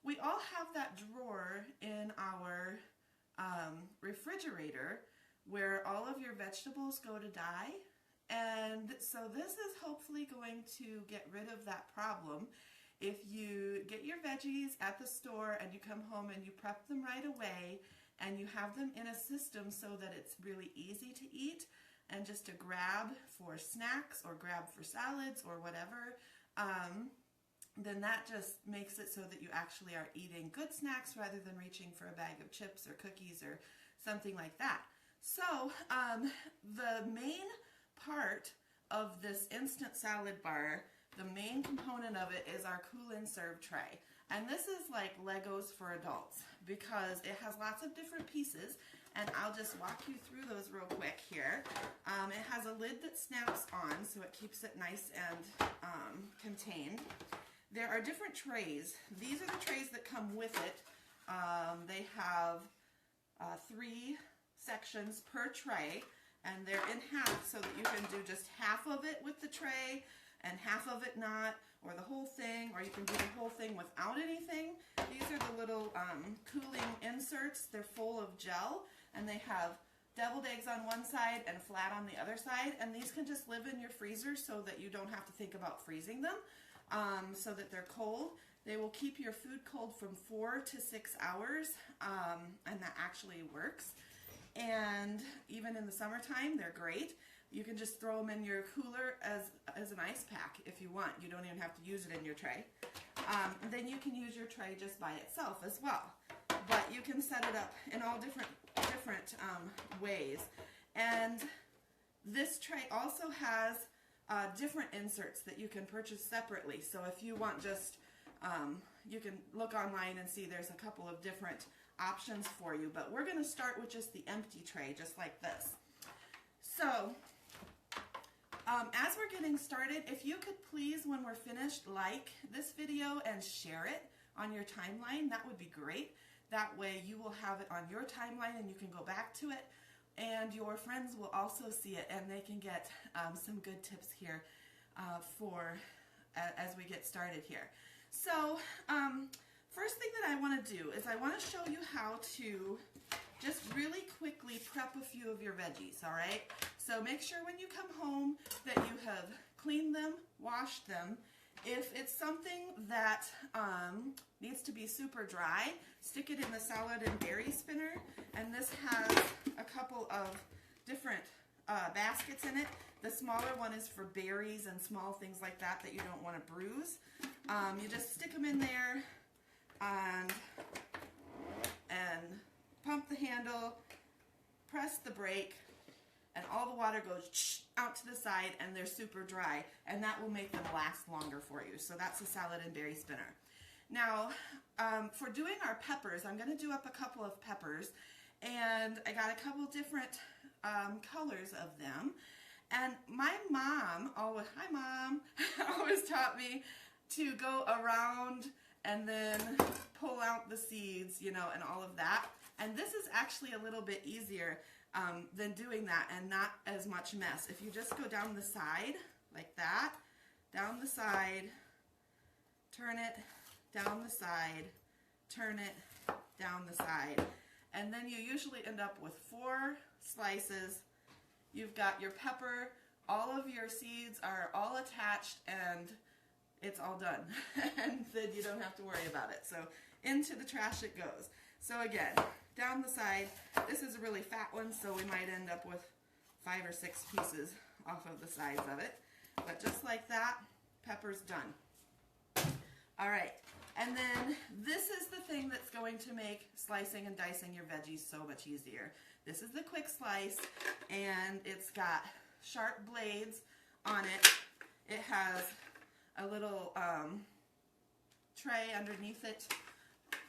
we all have that drawer in our refrigerator where all of your vegetables go to die. And so this is hopefully going to get rid of that problem. If you get your veggies at the store and you come home and you prep them right away and you have them in a system so that it's really easy to eat and just to grab for snacks or grab for salads or whatever, then that just makes it so that you actually are eating good snacks rather than reaching for a bag of chips or cookies or something like that. So the main part of this instant salad bar, the main component of it is our cool and serve tray. And this is like Legos for adults because it has lots of different pieces, and I'll just walk you through those real quick here. It has a lid that snaps on so it keeps it nice and contained. There are different trays. These are the trays that come with it. They have 3 sections per tray, and they're in half so that you can do just half of it with the tray and half of it not, or the whole thing, or you can do the whole thing without anything. These are the little cooling inserts. They're full of gel, and they have deviled eggs on one side and flat on the other side, and these can just live in your freezer so that you don't have to think about freezing them, so that they're cold. They will keep your food cold from 4 to 6 hours, and that actually works. And even in the summertime, they're great. You can just throw them in your cooler as an ice pack if you want. You don't even have to use it in your tray. Then you can use your tray just by itself as well. But you can set it up in all different ways. And this tray also has different inserts that you can purchase separately. So if you want just, you can look online and see there's a couple of different options for you. But we're going to start with just the empty tray, just like this. So as we're getting started, if you could please, when we're finished, like this video and share it on your timeline, that would be great. That way you will have it on your timeline and you can go back to it, and your friends will also see it, and they can get some good tips here as we get started here. So first thing that I want to do is I want to show you how to just really quickly prep a few of your veggies, all right? So make sure when you come home that you have cleaned them, washed them. If it's something that needs to be super dry, stick it in the salad and berry spinner. And this has a couple of different baskets in it. The smaller one is for berries and small things like that that you don't want to bruise. You just stick them in there and pump the handle, press the brake, and all the water goes out to the side, and they're super dry, and that will make them last longer for you. So that's a salad and berry spinner. Now, for doing our peppers, I'm going to do up a couple of peppers, and I got a couple different colors of them. And my mom, hi Mom, always taught me to go around and then pull out the seeds, you know, and all of that. And this is actually a little bit easier than doing that, and not as much mess. If you just go down the side like that, down the side, turn it, down the side, turn it, down the side, and then you usually end up with 4 slices. You've got your pepper, all of your seeds are all attached, and it's all done. And then you don't have to worry about it. So into the trash it goes. So again, down the side, this is a really fat one, so we might end up with 5 or 6 pieces off of the sides of it. But just like that, pepper's done. All right, and then this is the thing that's going to make slicing and dicing your veggies so much easier. This is the quick slice, and it's got sharp blades on it. It has a little tray underneath it,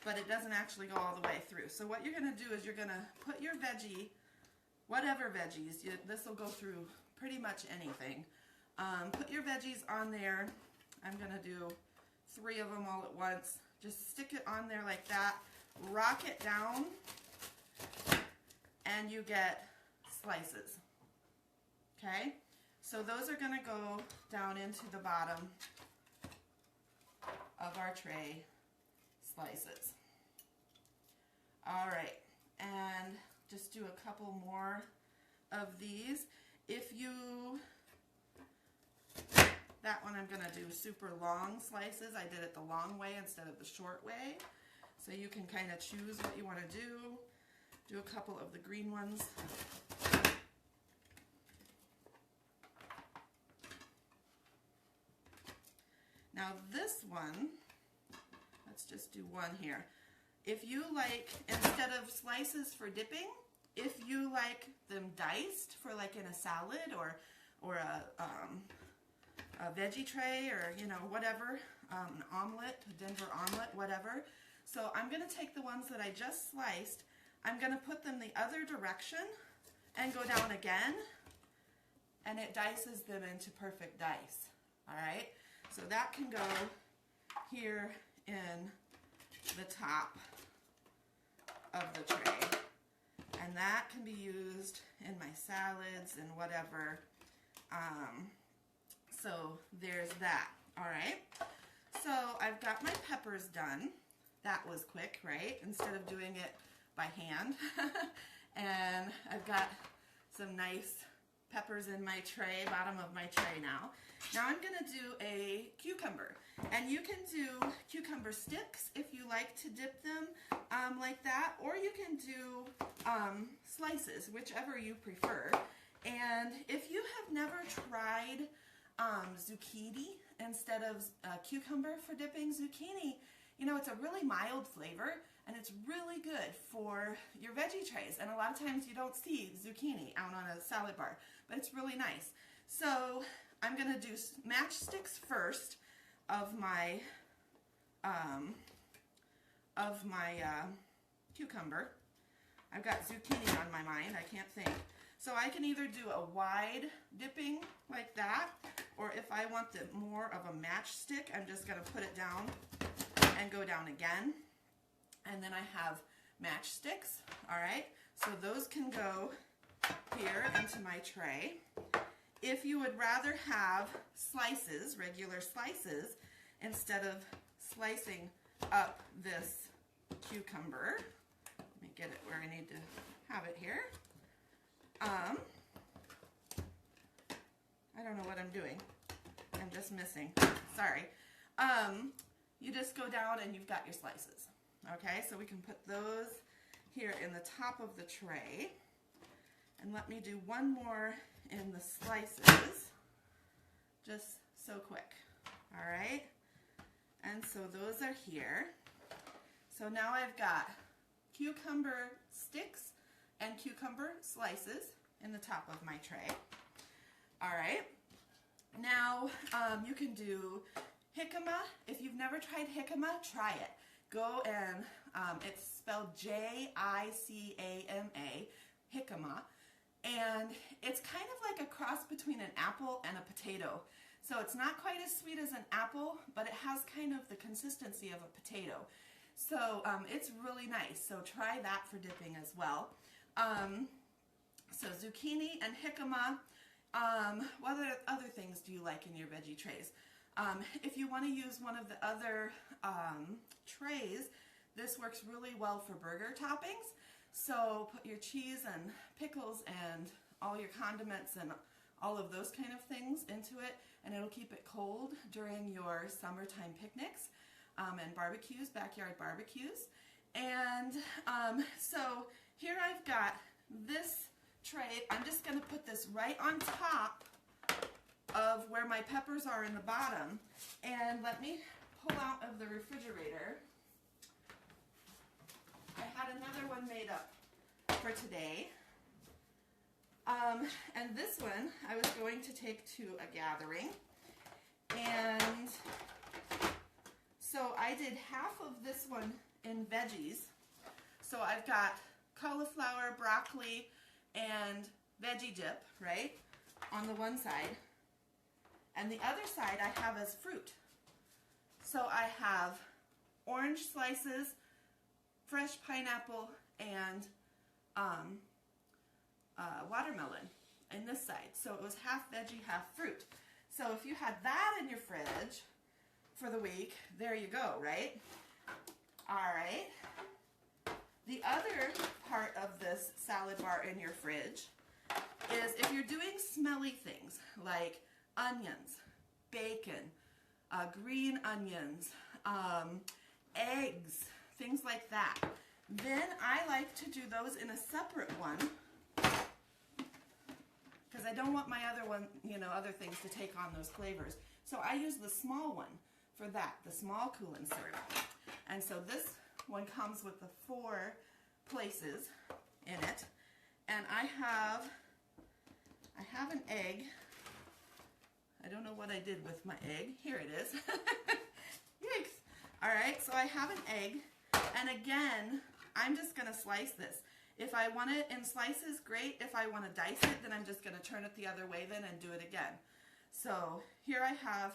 but it doesn't actually go all the way through. So what you're going to do is you're going to put your veggie, whatever veggies, this will go through pretty much anything. Put your veggies on there. I'm going to do 3 of them all at once. Just stick it on there like that. Rock it down, and you get slices. Okay? So those are going to go down into the bottom of our tray. slices. All right, and just do a couple more of these. If you, that one I'm gonna do super long slices. I did it the long way instead of the short way. So you can kind of choose what you want to do. Do a couple of the green ones. Now this one, let's just do one here. If you like, instead of slices for dipping, if you like them diced for like in a salad or a veggie tray, or you know, whatever, an omelet, a Denver omelet, whatever. So I'm going to take the ones that I just sliced, I'm going to put them the other direction and go down again, and it dices them into perfect dice. All right, so that can go here in the top of the tray, and that can be used in my salads and whatever. So there's that. All right, so I've got my peppers done. That was quick, right? Instead of doing it by hand. And I've got some nice peppers in my tray, bottom of my tray now. Now I'm gonna do a cucumber. And you can do cucumber sticks if you like to dip them like that, or you can do slices, whichever you prefer. And if you have never tried zucchini instead of cucumber for dipping, zucchini, you know, it's a really mild flavor, and it's really good for your veggie trays. And a lot of times you don't see zucchini out on a salad bar, but it's really nice. So I'm gonna do matchsticks first of my cucumber. I've got zucchini on my mind, I can't think. So I can either do a wide dipping like that, or if I want more of a matchstick, I'm just gonna put it down and go down again. And then I have matchsticks, all right? So those can go here into my tray. If you would rather have slices, regular slices, instead of slicing up this cucumber, let me get it where I need to have it here. I don't know what I'm doing. I'm just missing. Sorry. You just go down and you've got your slices. Okay, so we can put those here in the top of the tray. And let me do one more in the slices, just so quick. All right, and so those are here. So now I've got cucumber sticks and cucumber slices in the top of my tray. All right, now you can do jicama. If you've never tried jicama, try it. Go and, it's spelled J-I-C-A-M-A, jicama, and it's kind of like a cross between an apple and a potato. So it's not quite as sweet as an apple, but it has kind of the consistency of a potato. So it's really nice, so try that for dipping as well. So zucchini and jicama. What other things do you like in your veggie trays? If you want to use one of the other trays, this works really well for burger toppings. So put your cheese and pickles and all your condiments and all of those kind of things into it, and it'll keep it cold during your summertime picnics and barbecues, backyard barbecues. And so here I've got this tray. I'm just going to put this right on top of where my peppers are in the bottom, and let me pull out of the refrigerator. I had another one made up for today, and this one I was going to take to a gathering, and so I did half of this one in veggies. So I've got cauliflower, broccoli, and veggie dip, right, on the one side. And the other side I have as fruit. So I have orange slices, fresh pineapple, and watermelon in this side. So it was half veggie, half fruit. So if you had that in your fridge for the week, there you go, right? All right. The other part of this salad bar in your fridge is if you're doing smelly things like onions, bacon, green onions, eggs, things like that, then I like to do those in a separate one because I don't want my other one, other things to take on those flavors. So I use the small one for that, the small Cool and Serve. And so this one comes with the 4 places in it. And I have an egg. I don't know what I did with my egg. Here it is. Yikes. All right, so I have an egg. And again, I'm just going to slice this. If I want it in slices, great. If I want to dice it, then I'm just going to turn it the other way then and do it again. So here I have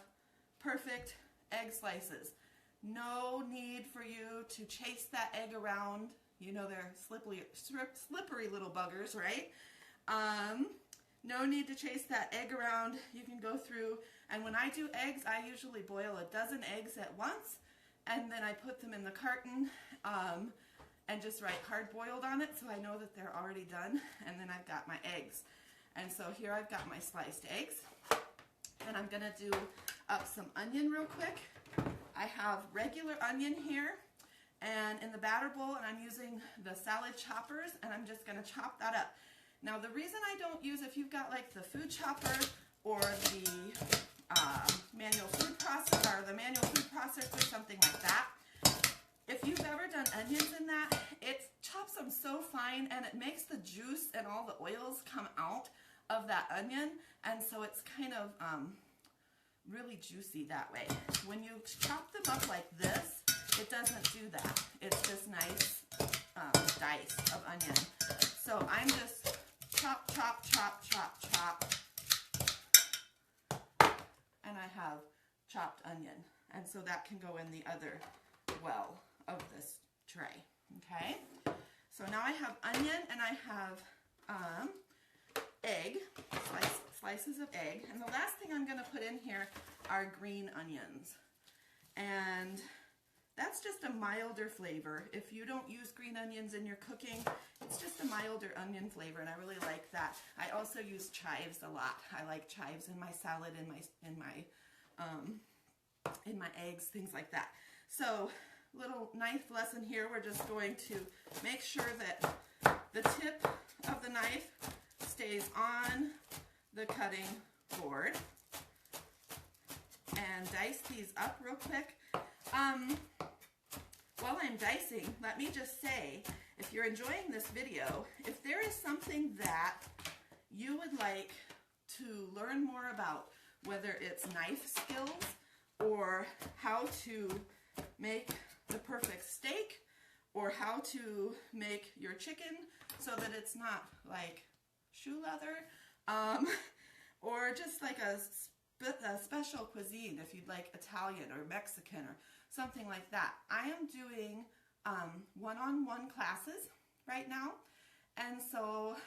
perfect egg slices. No need for you to chase that egg around. They're slippery little buggers, right? No need to chase that egg around. You can go through, and when I do eggs, I usually boil a dozen eggs at once, and then I put them in the carton and just write hard boiled on it so I know that they're already done, and then I've got my eggs. And so here I've got my sliced eggs, and I'm gonna do up some onion real quick. I have regular onion here and in the batter bowl, and I'm using the salad choppers, and I'm just gonna chop that up. Now the reason I don't use, if you've got like the food chopper or the manual food processor, something like that, if you've ever done onions in that, it chops them so fine and it makes the juice and all the oils come out of that onion, and so it's kind of really juicy that way. When you chop them up like this, it doesn't do that. It's just nice dice of onion. So I'm just chop, chop, chop, chop, chop, and I have chopped onion, and so that can go in the other well of this tray. Okay, so now I have onion and I have egg, slices of egg, and the last thing I'm going to put in here are green onions, and that's just a milder flavor. If you don't use green onions in your cooking, it's just a milder onion flavor, and I really like that. I also use chives a lot. I like chives in my salad, in my eggs, things like that. So, little knife lesson here. We're just going to make sure that the tip of the knife stays on the cutting board, and dice these up real quick. While I'm dicing, let me just say, if you're enjoying this video, if there is something that you would like to learn more about, whether it's knife skills or how to make the perfect steak or how to make your chicken so that it's not like shoe leather, or just like a special cuisine, if you'd like Italian or Mexican or something like that. I am doing one-on-one classes right now, and so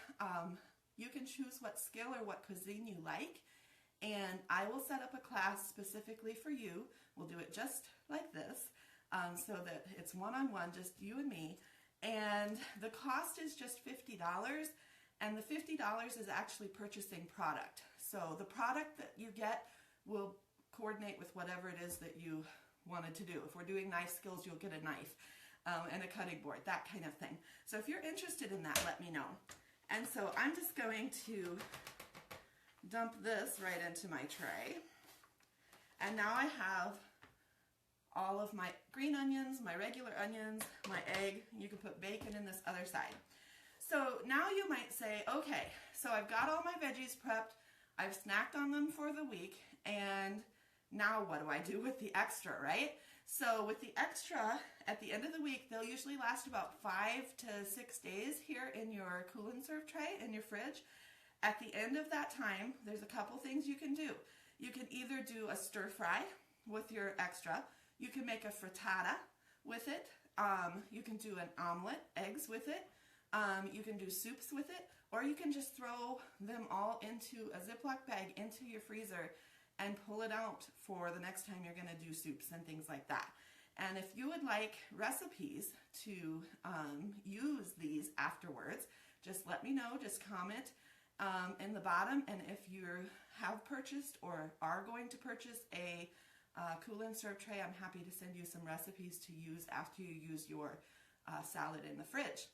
you can choose what skill or what cuisine you like, and I will set up a class specifically for you. We'll do it just like this, so that it's one-on-one, just you and me, and the cost is just $50, and the $50 is actually purchasing product. So the product that you get will coordinate with whatever it is that you wanted to do. If we're doing knife skills, you'll get a knife and a cutting board, that kind of thing. So if you're interested in that, let me know. And so I'm just going to dump this right into my tray. And now I have all of my green onions, my regular onions, my egg. You can put bacon in this other side. So now you might say, okay, so I've got all my veggies prepped, I've snacked on them for the week, and now what do I do with the extra, right? So with the extra, at the end of the week, they'll usually last about 5 to 6 days here in your Cool and Serve tray in your fridge. At the end of that time, there's a couple things you can do. You can either do a stir fry with your extra. You can make a frittata with it. You can do an omelet, eggs with it. You can do soups with it, or you can just throw them all into a Ziploc bag into your freezer and pull it out for the next time you're going to do soups and things like that. And if you would like recipes to use these afterwards, just let me know. Just comment in the bottom. And if you have purchased or are going to purchase a cool and serve tray, I'm happy to send you some recipes to use after you use your salad in the fridge.